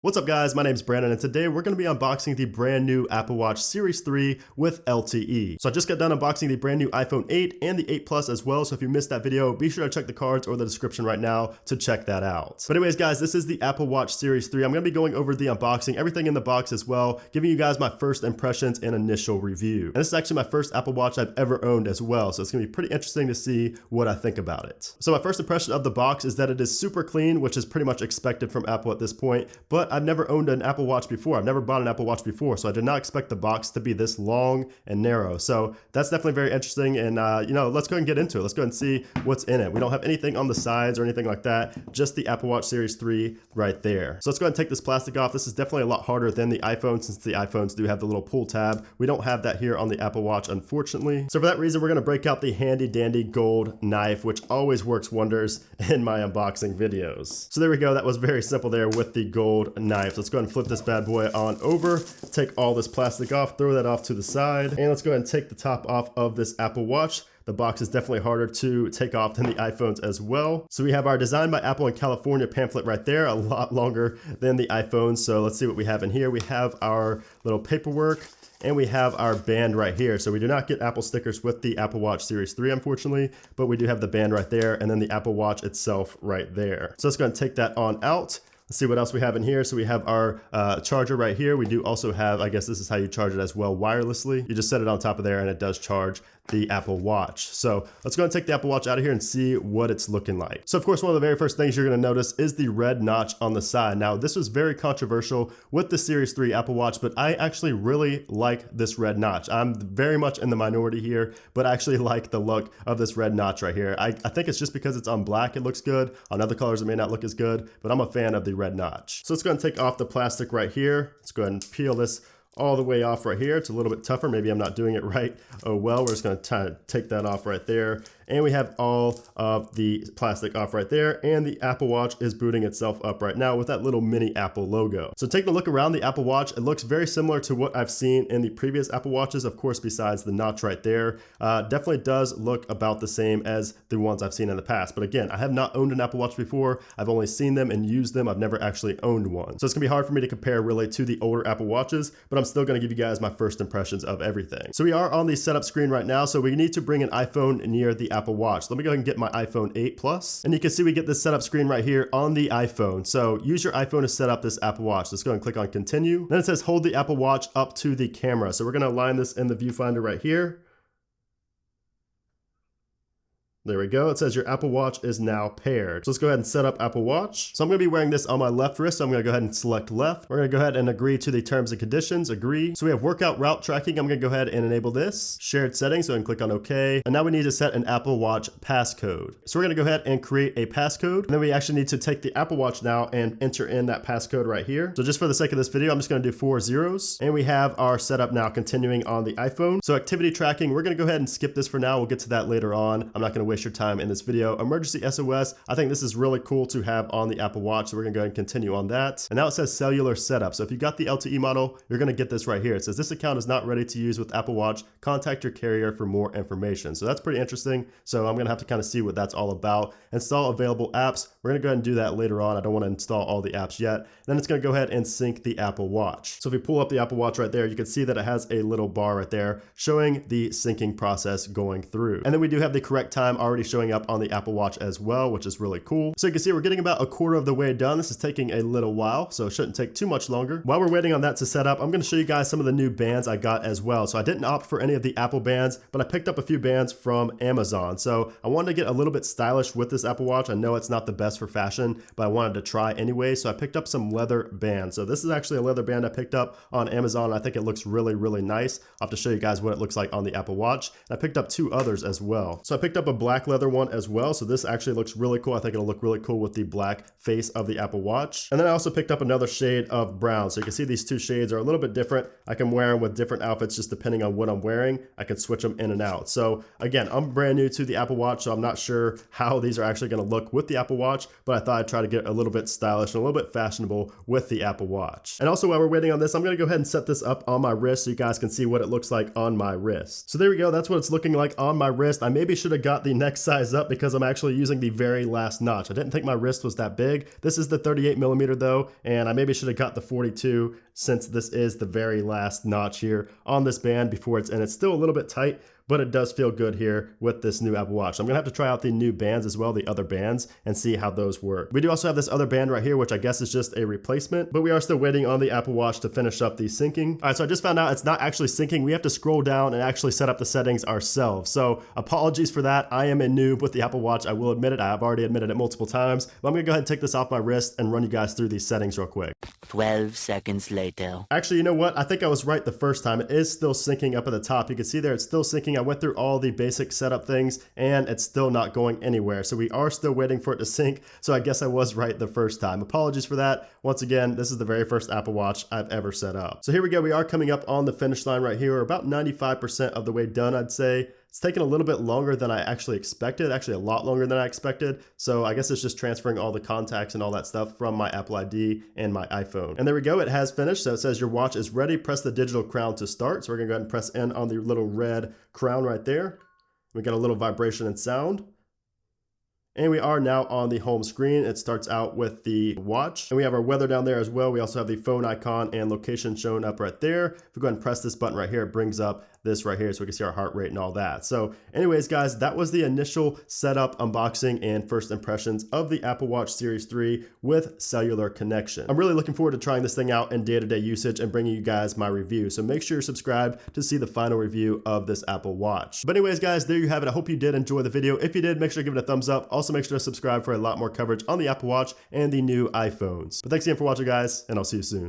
What's up guys, my name's Brandon and today we're going to be unboxing the brand new Apple Watch Series 3 with LTE. So I just got done unboxing the brand new iPhone 8 and the 8 Plus as well, so if you missed that video, be sure to check the cards or the description right now to check that out. But anyways guys, this is the Apple Watch Series 3. I'm going to be going over the unboxing, everything in the box as well, giving you guys my first impressions and initial review. And this is actually my first Apple Watch I've ever owned as well, so it's going to be pretty interesting to see what I think about it. So my first impression of the box is that it is super clean, which is pretty much expected from Apple at this point, but I've never owned an Apple Watch before. I've never bought an Apple Watch before, so I did not expect the box to be this long and narrow. So that's definitely very interesting, and let's go ahead and get into it. Let's go ahead and see what's in it. We don't have anything on the sides or anything like that, just the Apple Watch Series 3 right there. So let's go ahead and take this plastic off. This is definitely a lot harder than the iPhone since the iPhones do have the little pull tab. We don't have that here on the Apple Watch, unfortunately. So for that reason, we're going to break out the handy dandy gold knife, which always works wonders in my unboxing videos. So there we go. That was very simple there with the gold knife. Let's go ahead and flip this bad boy on over, take all this plastic off, throw that off to the side, and let's go ahead and take the top off of this Apple Watch. The box is definitely harder to take off than the iPhones as well. So we have our Designed by Apple in California pamphlet right there, a lot longer than the iPhone. So let's see what we have in here. We have our little paperwork, and we have our band right here. So we do not get Apple stickers with the Apple Watch Series 3, unfortunately, but we do have the band right there, and then the Apple Watch itself right there. So let's go ahead and take that on out. Let's see what else we have in here. So we have our charger right here. We do also have, I guess this is how you charge it as well, wirelessly. You just set it on top of there and it does charge the Apple Watch. So let's go and take the Apple Watch out of here and see what it's looking like. So of course, one of the very first things you're gonna notice is the red notch on the side. Now this was very controversial with the Series 3 Apple Watch, but I actually really like this red notch. I'm very much in the minority here, but I actually like the look of this red notch right here. I think it's just because it's on black, it looks good. On other colors, it may not look as good, but I'm a fan of the red notch. So let's go and take off the plastic right here. Let's go ahead and peel this all the way off right here. It's a little bit tougher. Maybe I'm not doing it right. Oh well, we're just going to take that off right there. And we have all of the plastic off right there. And the Apple Watch is booting itself up right now with that little mini Apple logo. So taking a look around the Apple Watch, it looks very similar to what I've seen in the previous Apple Watches, of course, besides the notch right there. Definitely does look about the same as the ones I've seen in the past. But again, I have not owned an Apple Watch before. I've only seen them and used them. I've never actually owned one. So it's gonna be hard for me to compare really to the older Apple Watches, but I'm still gonna give you guys my first impressions of everything. So we are on the setup screen right now. So we need to bring an iPhone near the Apple Watch. Let me go ahead and get my iPhone 8 Plus. And you can see we get this setup screen right here on the iPhone. So use your iPhone to set up this Apple Watch. Let's go and click on continue. Then it says hold the Apple Watch up to the camera. So we're gonna align this in the viewfinder right here. There we go. It says your Apple Watch is now paired. So let's go ahead and set up Apple Watch. So I'm going to be wearing this on my left wrist. So I'm going to go ahead and select left. We're going to go ahead and agree to the terms and conditions. Agree. So we have workout route tracking. I'm going to go ahead and enable this. Shared settings. So I can click on OK. And now we need to set an Apple Watch passcode. So we're going to go ahead and create a passcode. And then we actually need to take the Apple Watch now and enter in that passcode right here. So just for the sake of this video, I'm just going to do 4 zeros. And we have our setup now continuing on the iPhone. So activity tracking, we're going to go ahead and skip this for now. We'll get to that later on. I'm not going to waste your time in this video. Emergency SOS, I think this is really cool to have on the Apple Watch, so we're gonna go ahead and continue on that. And now it says cellular setup. So if you got the LTE model, you're gonna get this right here. It says this account is not ready to use with Apple Watch. Contact your carrier for more information. So that's pretty interesting. So I'm gonna have to kind of see what that's all about. Install available apps. We're gonna go ahead and do that later on. I don't want to install all the apps yet. Then it's gonna go ahead and sync the Apple Watch. So if we pull up the Apple Watch right there, you can see that it has a little bar right there showing the syncing process going through. And then we do have the correct time already showing up on the Apple Watch as well, which is really cool. So you can see we're getting about a quarter of the way done. This is taking a little while, so it shouldn't take too much longer. While we're waiting on that to set up, I'm going to show you guys some of the new bands I got as well. So I didn't opt for any of the Apple bands, but I picked up a few bands from Amazon. So I wanted to get a little bit stylish with this Apple Watch. I know it's not the best for fashion, but I wanted to try anyway. So I picked up some leather bands. So this is actually a leather band I picked up on Amazon. I think it looks really, really nice. I'll have to show you guys what it looks like on the Apple Watch. And I picked up 2 others as well. So I picked up a black leather one as well. So this actually looks really cool. I think it'll look really cool with the black face of the Apple Watch. And then I also picked up another shade of brown. So you can see these 2 shades are a little bit different. I can wear them with different outfits just depending on what I'm wearing. I can switch them in and out. So again, I'm brand new to the Apple Watch, so I'm not sure how these are actually going to look with the Apple Watch, but I thought I'd try to get a little bit stylish and a little bit fashionable with the Apple Watch. And also while we're waiting on this, I'm going to go ahead and set this up on my wrist so you guys can see what it looks like on my wrist. So there we go. That's what it's looking like on my wrist. I maybe should have got the next size up because I'm actually using the very last notch. I didn't think my wrist was that big. This is the 38mm though, and I maybe should have got the 42 since this is the very last notch here on this band before it's in. It's still a little bit tight, but it does feel good here with this new Apple Watch. I'm gonna have to try out the new bands as well, the other bands, and see how those work. We do also have this other band right here, which I guess is just a replacement, but we are still waiting on the Apple Watch to finish up the syncing. All right, so I just found out it's not actually syncing. We have to scroll down and actually set up the settings ourselves. So apologies for that. I am a noob with the Apple Watch. I will admit it. I have already admitted it multiple times, but I'm gonna go ahead and take this off my wrist and run you guys through these settings real quick. 12 seconds later. Actually, you know what? I think I was right the first time. It is still syncing up at the top. You can see there it's still syncing. I went through all the basic setup things and it's still not going anywhere. So we are still waiting for it to sync. So I guess I was right the first time. Apologies for that. Once again, this is the very first Apple Watch I've ever set up. So here we go. We are coming up on the finish line right here. We're about 95% of the way done, I'd say. It's taken a little bit longer than I actually expected, actually a lot longer than I expected. So I guess it's just transferring all the contacts and all that stuff from my Apple ID and my iPhone. And there we go, it has finished. So it says your watch is ready. Press the digital crown to start. So we're gonna go ahead and press N on the little red crown right there. We got a little vibration and sound. And we are now on the home screen. It starts out with the watch. And we have our weather down there as well. We also have the phone icon and location shown up right there. If we go ahead and press this button right here, it brings up this right here so we can see our heart rate and all that. So anyways, guys, that was the initial setup, unboxing, and first impressions of the Apple Watch Series 3 with cellular connection. I'm really looking forward to trying this thing out in day-to-day usage and bringing you guys my review. So make sure you're subscribed to see the final review of this Apple Watch. But anyways, guys, there you have it. I hope you did enjoy the video. If you did, make sure to give it a thumbs up. Also, make sure to subscribe for a lot more coverage on the Apple Watch and the new iPhones. But thanks again for watching, guys, and I'll see you soon.